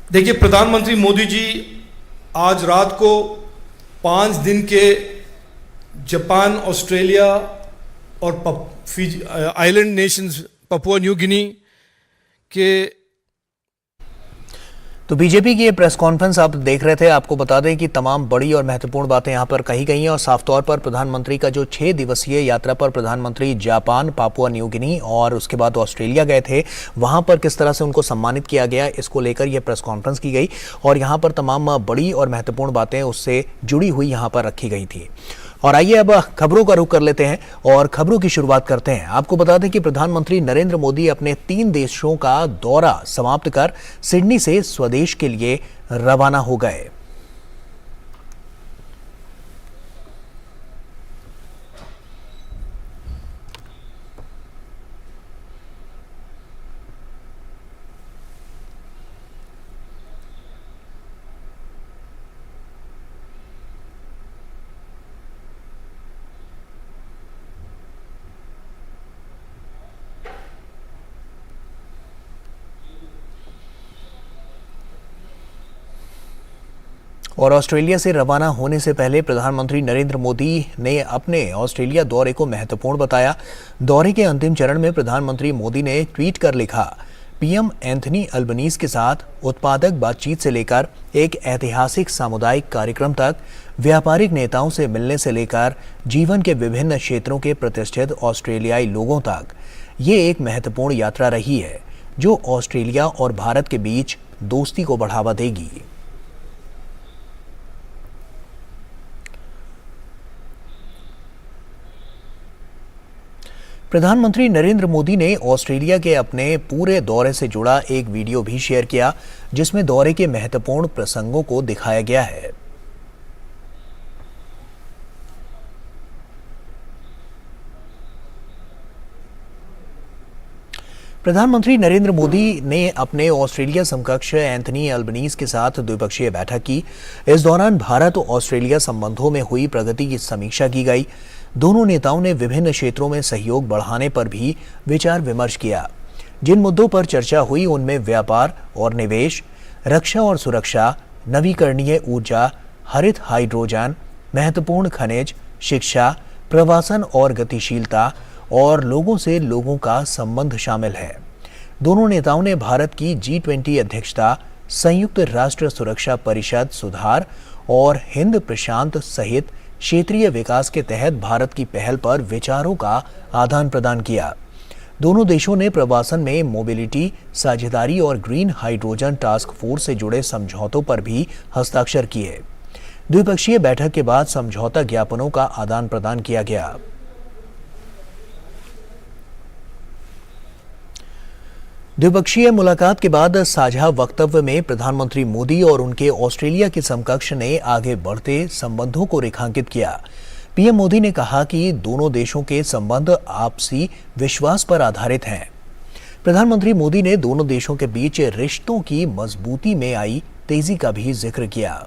देखिए, प्रधानमंत्री मोदी जी आज रात को 5 दिन के जापान, ऑस्ट्रेलिया और Fiji island Nations Papua New Guinea के। तो बीजेपी की ये प्रेस कॉन्फ्रेंस आप देख रहे थे। आपको बता दें कि तमाम बड़ी और महत्वपूर्ण बातें यहां पर कही गई हैं और साफ तौर पर प्रधानमंत्री का जो 6 दिवसीय यात्रा पर प्रधानमंत्री जापान, पापुआ न्यू गिनी और उसके बाद ऑस्ट्रेलिया गए थे, वहां पर किस तरह से उनको सम्मानित किया गया, इसको लेकर यह प्रेस कॉन्फ्रेंस की गई और यहाँ पर तमाम बड़ी और महत्वपूर्ण बातें उससे जुड़ी हुई यहाँ पर रखी गई थी। और आइए अब खबरों का रुख कर लेते हैं और खबरों की शुरुआत करते हैं। आपको बता दें कि प्रधानमंत्री नरेंद्र मोदी अपने 3 देशों का दौरा समाप्त कर सिडनी से स्वदेश के लिए रवाना हो गए। और ऑस्ट्रेलिया से रवाना होने से पहले प्रधानमंत्री नरेंद्र मोदी ने अपने ऑस्ट्रेलिया दौरे को महत्वपूर्ण बताया। दौरे के अंतिम चरण में प्रधानमंत्री मोदी ने ट्वीट कर लिखा, पीएम एंथनी अल्बनीज के साथ उत्पादक बातचीत से लेकर एक ऐतिहासिक सामुदायिक कार्यक्रम तक, व्यापारिक नेताओं से मिलने से लेकर जीवन के विभिन्न क्षेत्रों के प्रतिष्ठित ऑस्ट्रेलियाई लोगों तक, ये एक महत्वपूर्ण यात्रा रही है जो ऑस्ट्रेलिया और भारत के बीच दोस्ती को बढ़ावा देगी। प्रधानमंत्री नरेंद्र मोदी ने ऑस्ट्रेलिया के अपने पूरे दौरे से जुड़ा एक वीडियो भी शेयर किया, जिसमें दौरे के महत्वपूर्ण प्रसंगों को दिखाया गया है। प्रधानमंत्री नरेंद्र मोदी ने अपने ऑस्ट्रेलिया समकक्ष एंथनी अल्बनीज के साथ द्विपक्षीय बैठक की। इस दौरान भारत और ऑस्ट्रेलिया संबंधों में हुई प्रगति की समीक्षा की गई। दोनों नेताओं ने विभिन्न क्षेत्रों में सहयोग बढ़ाने पर भी विचार विमर्श किया। जिन मुद्दों पर चर्चा हुई उनमें व्यापार और निवेश, रक्षा और सुरक्षा, नवीकरणीय ऊर्जा, हरित हाइड्रोजन, महत्वपूर्ण खनिज, शिक्षा, प्रवासन और गतिशीलता और लोगों से लोगों का संबंध शामिल है। दोनों नेताओं ने भारत की G20 अध्यक्षता, संयुक्त राष्ट्र सुरक्षा परिषद सुधार और हिंद प्रशांत सहित क्षेत्रीय विकास के तहत भारत की पहल पर विचारों का आदान प्रदान किया। दोनों देशों ने प्रवासन में मोबिलिटी, साझेदारी और ग्रीन हाइड्रोजन टास्क फोर्स से जुड़े समझौतों पर भी हस्ताक्षर किए। द्विपक्षीय बैठक के बाद समझौता ज्ञापनों का आदान प्रदान किया गया। द्विपक्षीय मुलाकात के बाद साझा वक्तव्य में प्रधानमंत्री मोदी और उनके ऑस्ट्रेलिया के समकक्ष ने आगे बढ़ते संबंधों को रेखांकित किया। पीएम मोदी ने कहा कि दोनों देशों के संबंध आपसी विश्वास पर आधारित हैं। प्रधानमंत्री मोदी ने दोनों देशों के बीच रिश्तों की मजबूती में आई तेजी का भी जिक्र किया।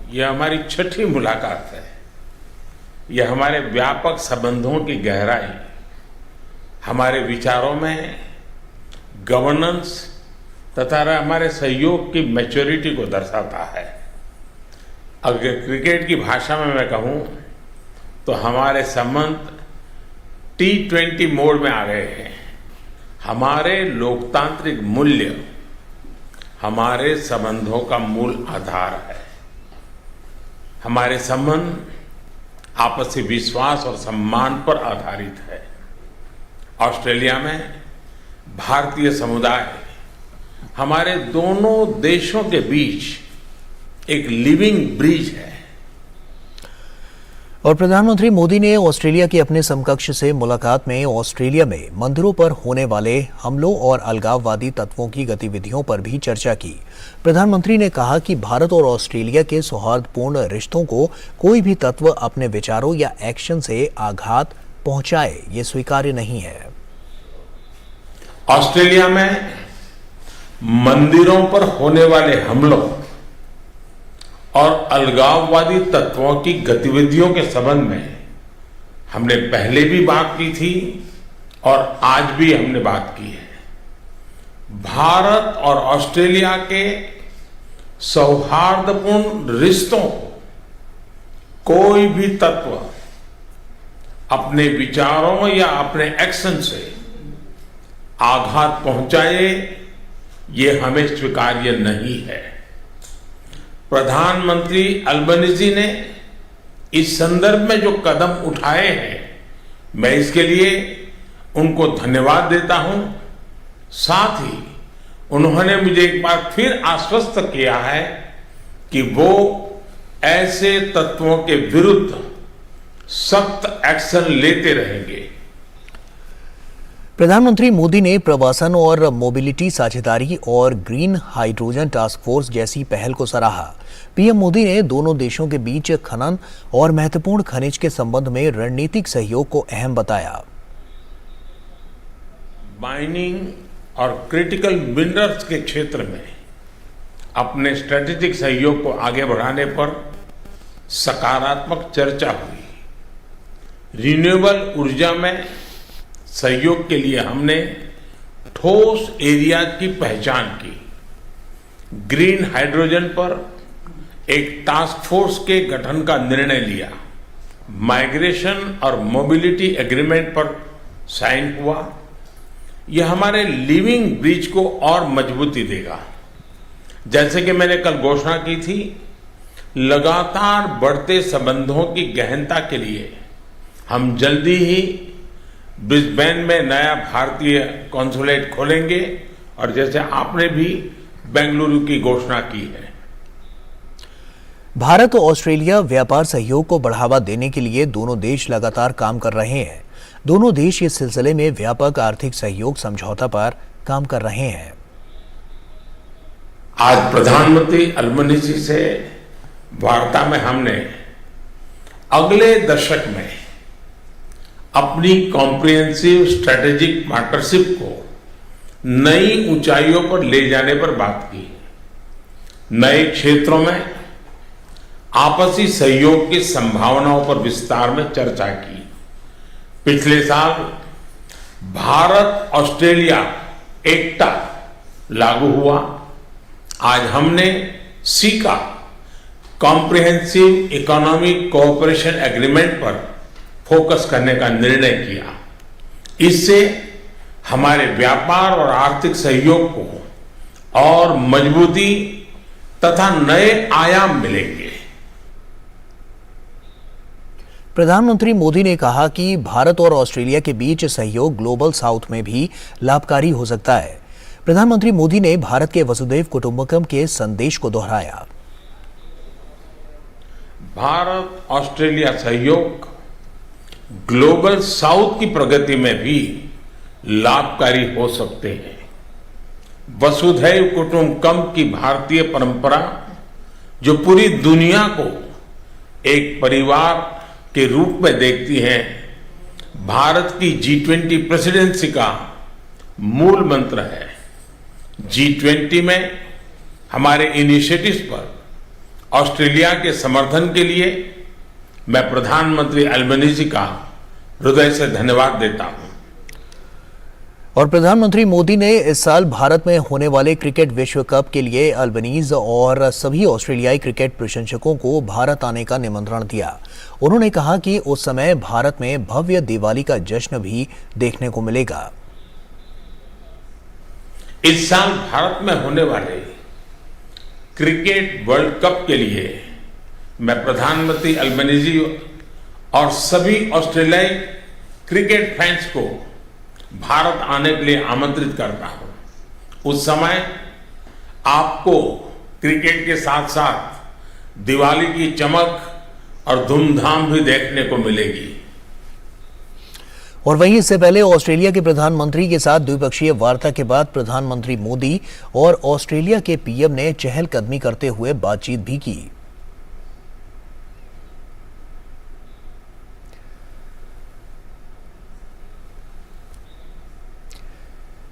यह हमारी 6ठी मुलाकात है। यह हमारे व्यापक संबंधों की गहराई, हमारे विचारों में गवर्नेंस तथा हमारे सहयोग की मैच्योरिटी को दर्शाता है। अगर क्रिकेट की भाषा में मैं कहूं तो हमारे संबंध T20 मोड में आ गए हैं। हमारे लोकतांत्रिक मूल्य हमारे संबंधों का मूल आधार है। हमारे संबंध आपसी विश्वास और सम्मान पर आधारित है। ऑस्ट्रेलिया में भारतीय समुदाय हमारे दोनों देशों के बीच एक लिविंग ब्रिज है। और प्रधानमंत्री मोदी ने ऑस्ट्रेलिया के अपने समकक्ष से मुलाकात में ऑस्ट्रेलिया में मंदिरों पर होने वाले हमलों और अलगाववादी तत्वों की गतिविधियों पर भी चर्चा की। प्रधानमंत्री ने कहा कि भारत और ऑस्ट्रेलिया के सौहार्दपूर्ण रिश्तों को कोई भी तत्व अपने विचारों या एक्शन से आघात पहुंचाए, ये स्वीकार्य नहीं है। ऑस्ट्रेलिया में मंदिरों पर होने वाले हमलों और अलगाववादी तत्वों की गतिविधियों के संबंध में हमने पहले भी बात की थी और आज भी हमने बात की है। भारत और ऑस्ट्रेलिया के सौहार्दपूर्ण रिश्तों को कोई भी तत्व अपने विचारों या अपने एक्शन से आघात पहुंचाए, ये हमें स्वीकार्य नहीं है। प्रधानमंत्री अल्बनीजी ने इस संदर्भ में जो कदम उठाए हैं, मैं इसके लिए उनको धन्यवाद देता हूं। साथ ही उन्होंने मुझे एक बार फिर आश्वस्त किया है कि वो ऐसे तत्वों के विरुद्ध सख्त एक्शन लेते रहेंगे। प्रधानमंत्री मोदी ने प्रवासन और मोबिलिटी साझेदारी और ग्रीन हाइड्रोजन टास्क फोर्स जैसी पहल को सराहा। पीएम मोदी ने दोनों देशों के बीच खनन और महत्वपूर्ण खनिज के संबंध में रणनीतिक सहयोग को अहम बताया। माइनिंग और क्रिटिकल मिनरल्स के क्षेत्र में अपने स्ट्रेटेजिक सहयोग को आगे बढ़ाने पर सकारात्मक चर्चा हुई। रिन्यूएबल ऊर्जा में सहयोग के लिए हमने ठोस एरिया की पहचान की। ग्रीन हाइड्रोजन पर एक टास्क फोर्स के गठन का निर्णय लिया। माइग्रेशन और मोबिलिटी एग्रीमेंट पर साइन हुआ। यह हमारे लिविंग ब्रिज को और मजबूती देगा। जैसे कि मैंने कल घोषणा की थी, लगातार बढ़ते संबंधों की गहनता के लिए हम जल्दी ही ब्रिस्बेन में नया भारतीय कॉन्सुलेट खोलेंगे और जैसे आपने भी बेंगलुरु की घोषणा की है। भारत और ऑस्ट्रेलिया व्यापार सहयोग को बढ़ावा देने के लिए दोनों देश लगातार काम कर रहे हैं। दोनों देश इस सिलसिले में व्यापक आर्थिक सहयोग समझौता पर काम कर रहे हैं। आज प्रधानमंत्री अल्बनीजी से वार्ता में हमने अगले दशक में अपनी कॉम्प्रिहेंसिव स्ट्रेटेजिक पार्टनरशिप को नई ऊंचाइयों पर ले जाने पर बात की। नए क्षेत्रों में आपसी सहयोग की संभावनाओं पर विस्तार में चर्चा की। पिछले साल भारत ऑस्ट्रेलिया एकटा लागू हुआ। आज हमने caeca comprehensive economic cooperation agreement पर फोकस करने का निर्णय किया। इससे हमारे व्यापार और आर्थिक सहयोग को और मजबूती तथा नए आयाम मिलेंगे। प्रधानमंत्री मोदी ने कहा कि भारत और ऑस्ट्रेलिया के बीच सहयोग ग्लोबल साउथ में भी लाभकारी हो सकता है। प्रधानमंत्री मोदी ने भारत के वसुधैव कुटुंबकम के संदेश को दोहराया। भारत ऑस्ट्रेलिया सहयोग ग्लोबल साउथ की प्रगति में भी लाभकारी हो सकते हैं। वसुधैव कुटुंबकम की भारतीय परंपरा जो पूरी दुनिया को एक परिवार के रूप में देखती है, भारत की G20 प्रेसिडेंसी का मूल मंत्र है। G20 में हमारे इनिशिएटिव्स पर ऑस्ट्रेलिया के समर्थन के लिए मैं प्रधानमंत्री अल्बनीजी का हृदय से धन्यवाद देता हूं। और प्रधानमंत्री मोदी ने इस साल भारत में होने वाले क्रिकेट विश्व कप के लिए अल्बनीज और सभी ऑस्ट्रेलियाई क्रिकेट प्रशंसकों को भारत आने का निमंत्रण दिया। उन्होंने कहा कि उस समय भारत में भव्य दिवाली का जश्न भी देखने को मिलेगा। इस साल भारत में होने वाले क्रिकेट वर्ल्ड कप के लिए मैं प्रधानमंत्री अल्बनीजी और सभी ऑस्ट्रेलियाई क्रिकेट फैंस को भारत आने के लिए आमंत्रित करता हूं। उस समय आपको क्रिकेट के साथ साथ दिवाली की चमक और धूमधाम भी देखने को मिलेगी। और वहीं इससे पहले ऑस्ट्रेलिया के प्रधानमंत्री के साथ द्विपक्षीय वार्ता के बाद प्रधानमंत्री मोदी और ऑस्ट्रेलिया के पीएम ने चहलकदमी करते हुए बातचीत भी की।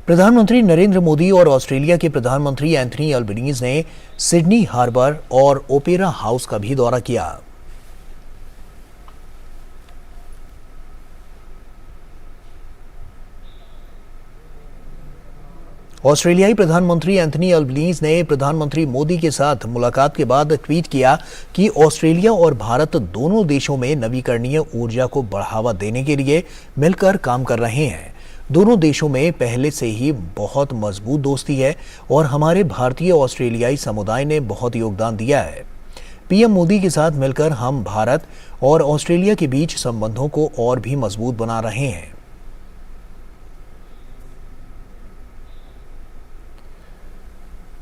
प्रधानमंत्री नरेंद्र मोदी और ऑस्ट्रेलिया के प्रधानमंत्री एंथनी अल्बनीज ने सिडनी हार्बर और ओपेरा हाउस का भी दौरा किया। ऑस्ट्रेलियाई प्रधानमंत्री एंथनी अल्बनीज ने प्रधानमंत्री मोदी के साथ मुलाकात के बाद ट्वीट किया कि ऑस्ट्रेलिया और भारत दोनों देशों में नवीकरणीय ऊर्जा को बढ़ावा देने के लिए मिलकर काम कर रहे हैं। दोनों देशों में पहले से ही बहुत मजबूत दोस्ती है और हमारे भारतीय ऑस्ट्रेलियाई समुदाय ने बहुत योगदान दिया है। पीएम मोदी के साथ मिलकर हम भारत और ऑस्ट्रेलिया के बीच संबंधों को और भी मजबूत बना रहे हैं।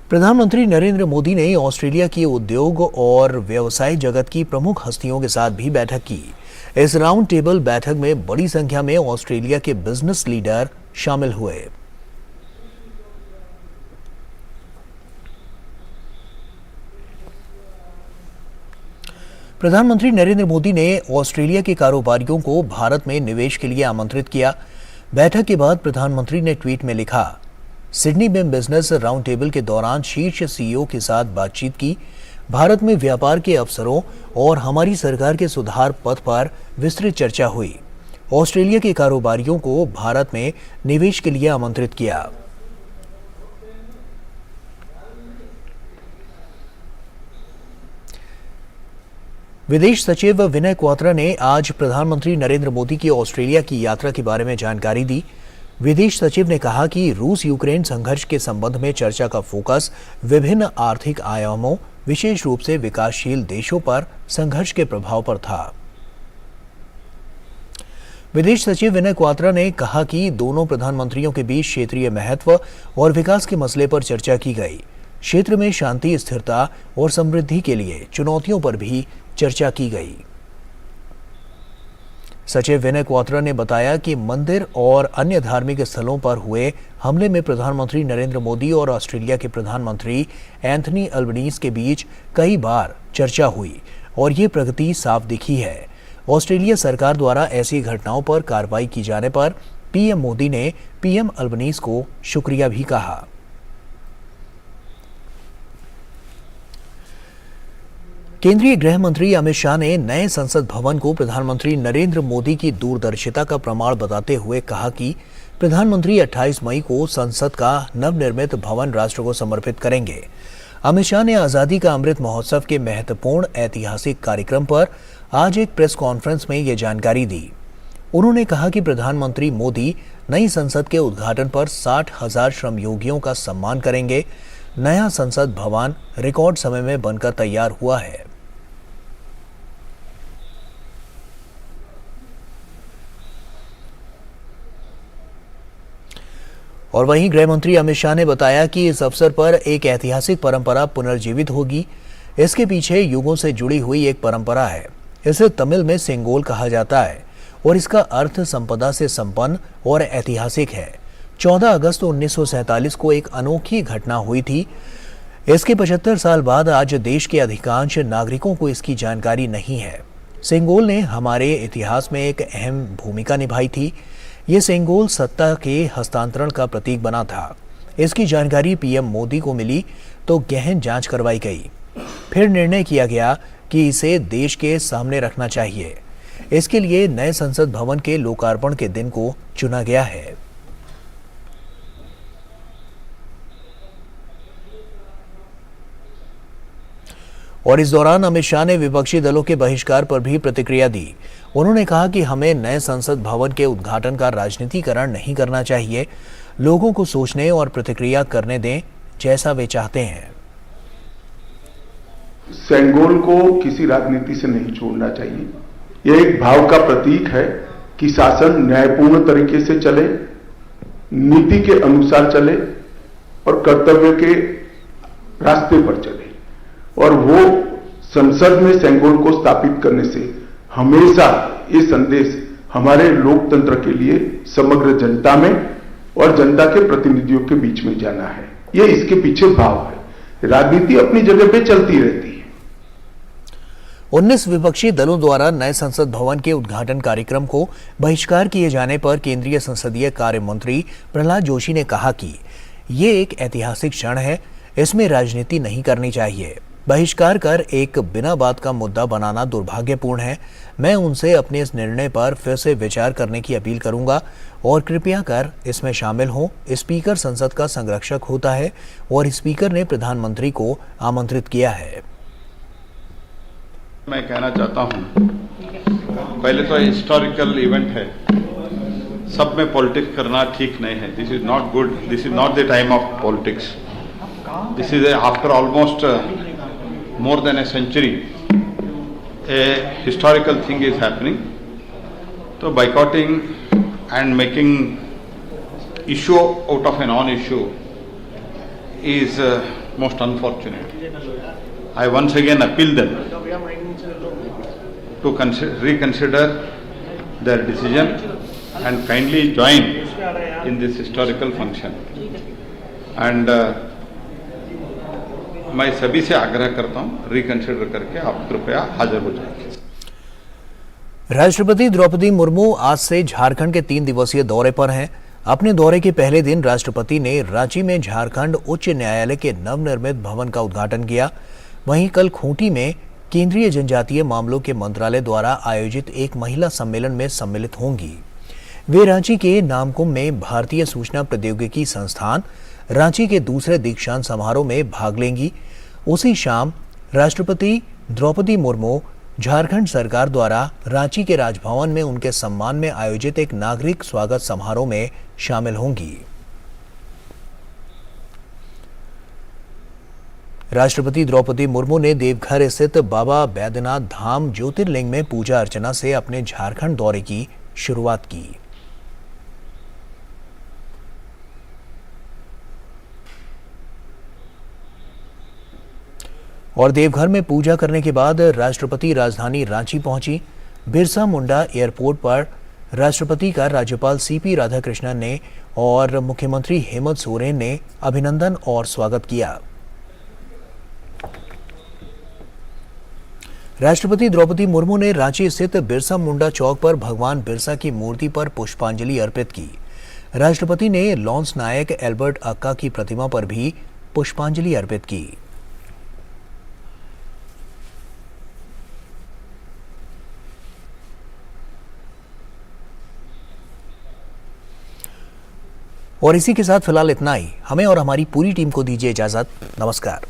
प्रधानमंत्री नरेंद्र मोदी ने ऑस्ट्रेलिया की उद्योग और व्यवसाय जगत की प्रमुख हस्तियों के साथ भी बैठक की। इस राउंड टेबल बैठक में बड़ी संख्या में ऑस्ट्रेलिया के बिजनेस लीडर शामिल हुए। प्रधानमंत्री नरेंद्र मोदी ने ऑस्ट्रेलिया के कारोबारियों को भारत में निवेश के लिए आमंत्रित किया। बैठक के बाद प्रधानमंत्री ने ट्वीट में लिखा, सिडनी में बिजनेस राउंड टेबल के दौरान शीर्ष सीईओ के साथ बातचीत की। भारत में व्यापार के अवसरों और हमारी सरकार के सुधार पथ पर विस्तृत चर्चा हुई। ऑस्ट्रेलिया के कारोबारियों को भारत में निवेश के लिए आमंत्रित किया। विदेश सचिव विनय क्वात्रा ने आज प्रधानमंत्री नरेंद्र मोदी की ऑस्ट्रेलिया की यात्रा के बारे में जानकारी दी। विदेश सचिव ने कहा कि रूस यूक्रेन संघर्ष के संबंध में चर्चा का फोकस विभिन्न आर्थिक आयामों, विशेष रूप से विकासशील देशों पर संघर्ष के प्रभाव पर था। विदेश सचिव विनय क्वात्रा ने कहा कि दोनों प्रधानमंत्रियों के बीच क्षेत्रीय महत्व और विकास के मसले पर चर्चा की गई। क्षेत्र में शांति, स्थिरता और समृद्धि के लिए चुनौतियों पर भी चर्चा की गई। सचिव विनय क्वात्रा ने बताया कि मंदिर और अन्य धार्मिक स्थलों पर हुए हमले में प्रधानमंत्री नरेंद्र मोदी और ऑस्ट्रेलिया के प्रधानमंत्री एंथनी अल्बनीज के बीच कई बार चर्चा हुई और ये प्रगति साफ दिखी है। ऑस्ट्रेलिया सरकार द्वारा ऐसी घटनाओं पर कार्रवाई की जाने पर पीएम मोदी ने पीएम अल्बनीज को शुक्रिया भी कहा। केंद्रीय गृह मंत्री अमित शाह ने नए संसद भवन को प्रधानमंत्री नरेंद्र मोदी की दूरदर्शिता का प्रमाण बताते हुए कहा कि प्रधानमंत्री 28 मई को संसद का नवनिर्मित भवन राष्ट्र को समर्पित करेंगे। अमित शाह ने आजादी का अमृत महोत्सव के महत्वपूर्ण ऐतिहासिक कार्यक्रम पर आज एक प्रेस कॉन्फ्रेंस में ये जानकारी दी। उन्होंने कहा कि प्रधानमंत्री मोदी नई संसद के उद्घाटन पर 60,000 श्रमयोगियों का सम्मान करेंगे। नया संसद भवन रिकॉर्ड समय में बनकर तैयार हुआ है। और वहीं गृह मंत्री अमित शाह ने बताया कि इस अवसर पर एक ऐतिहासिक परंपरा पुनर्जीवित होगी। इसके पीछे युगों से जुड़ी हुई एक परंपरा है। इसे तमिल में सेंगोल कहा जाता है और इसका अर्थ संपदा से संपन्न और ऐतिहासिक है। 14 अगस्त 1947 को एक अनोखी घटना हुई थी। इसके 75 साल बाद आज देश के अधिकांश नागरिकों को इसकी जानकारी नहीं है। सेंगोल ने हमारे इतिहास में एक अहम भूमिका निभाई थी। ये सेंगोल सत्ता के हस्तांतरण का प्रतीक बना था। इसकी जानकारी पीएम मोदी को मिली तो गहन जांच करवाई गई। फिर निर्णय किया गया कि इसे देश के सामने रखना चाहिए। इसके लिए नए संसद भवन के लोकार्पण के दिन को चुना गया है। और इस दौरान अमित शाह ने विपक्षी दलों के बहिष्कार पर भी प्रतिक्रिया दी। उन्होंने कहा कि हमें नए संसद भवन के उद्घाटन का राजनीतिकरण नहीं करना चाहिए। लोगों को सोचने और प्रतिक्रिया करने दें जैसा वे चाहते हैं। सेंगोल को किसी राजनीति से नहीं छोड़ना चाहिए। यह एक भाव का प्रतीक है कि शासन न्यायपूर्ण तरीके से चले, नीति के अनुसार चले और कर्तव्य के रास्ते पर चले। और वो संसद में सेंगोल को स्थापित करने से हमेशा ये संदेश हमारे लोकतंत्र के लिए समग्र जनता में और जनता के प्रतिनिधियों के बीच में जाना है। ये इसके पीछे भाव है। राजनीति अपनी जगह पे चलती रहती है। 19 विपक्षी दलों द्वारा नए संसद भवन के उद्घाटन कार्यक्रम को बहिष्कार किए जाने पर केंद्रीय संसदीय कार्य मंत्री प्रहलाद जोशी ने कहा कि ये एक ऐतिहासिक क्षण है, इसमें राजनीति नहीं करनी चाहिए। बहिष्कार कर एक बिना बात का मुद्दा बनाना दुर्भाग्यपूर्ण है। मैं उनसे अपने इस निर्णय पर फिर से विचार करने की अपील करूंगा। और कृपया कर इसमें शामिल हों। स्पीकर संसद का संरक्षक होता है और स्पीकर ने प्रधानमंत्री को आमंत्रित किया है। मैं कहना चाहता हूं, पहले तो हिस्टोरिकल इवेंट है, सब में पॉलिटिक्स करना ठीक नहीं है। This is not good, this is not the time of politics. This is after almost more than a century a historical thing is happening. तो boycotting and making issue out of a non-issue is most unfortunate. I once again appeal them to reconsider their decision and kindly join in this historical function. And मैं सभी से आग्रह करता हूँ, reconsider करके आप कृपया हाजिर हो जाइए। राष्ट्रपति द्रौपदी मुर्मू आज से झारखंड के 3 दिवसीय दौरे पर हैं। अपने दौरे के पहले दिन राष्ट्रपति ने रांची में झारखंड उच्च न्यायालय के नवनिर्मित भवन का उद्घाटन किया। वहीं कल खूंटी में केंद्रीय जनजातीय मामलों के मंत्रालय द्वारा आयोजित एक महिला सम्मेलन में सम्मिलित होंगी। वे रांची के नामकुम में भारतीय सूचना प्रौद्योगिकी संस्थान रांची के दूसरे दीक्षांत समारोह में भाग लेंगी। उसी शाम राष्ट्रपति द्रौपदी मुर्मू झारखंड सरकार द्वारा रांची के राजभवन में उनके सम्मान में आयोजित एक नागरिक स्वागत समारोह में शामिल होंगी। राष्ट्रपति द्रौपदी मुर्मू ने देवघर स्थित बाबा बैद्यनाथ धाम ज्योतिर्लिंग में पूजा अर्चना से अपने झारखंड दौरे की शुरुआत की। और देवघर में पूजा करने के बाद राष्ट्रपति राजधानी रांची पहुंची। बिरसा मुंडा एयरपोर्ट पर राष्ट्रपति का राज्यपाल सीपी राधाकृष्णन ने और मुख्यमंत्री हेमंत सोरेन ने अभिनंदन और स्वागत किया। राष्ट्रपति द्रौपदी मुर्मू ने रांची स्थित बिरसा मुंडा चौक पर भगवान बिरसा की मूर्ति पर पुष्पांजलि अर्पित की। राष्ट्रपति ने लॉन्स नायक एल्बर्ट अक्का की प्रतिमा पर भी पुष्पांजलि अर्पित की। और इसी के साथ फिलहाल इतना ही। हमें और हमारी पूरी टीम को दीजिए इजाजत। नमस्कार।